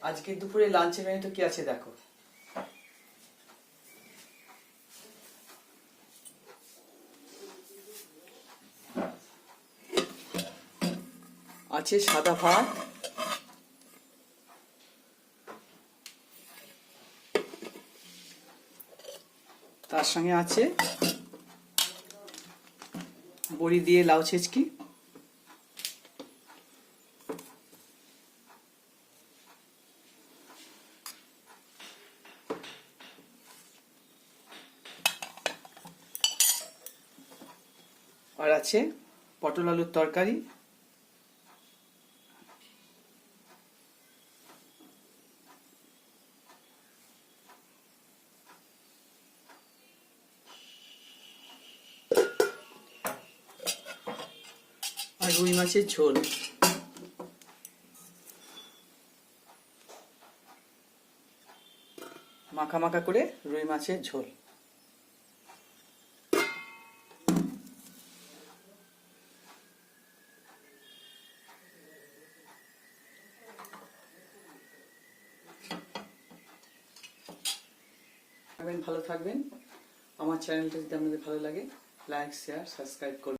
আজকে দুপুরে লাঞ্চের মেনুতে কি আছে দেখো। আছে সাদা ভাত, তার সঙ্গে আছে বড়ি দিয়ে লাউ ছেচকি, আর আছে পটল আলুর তরকারি, আর রুই মাছের ঝোল। মাখা মাখা করে রুই মাছের ঝোল। ভালো থাকবেন। আমার চ্যানেলটা যদি আপনাদের ভালো লাগে, লাইক শেয়ার সাবস্ক্রাইব করবেন।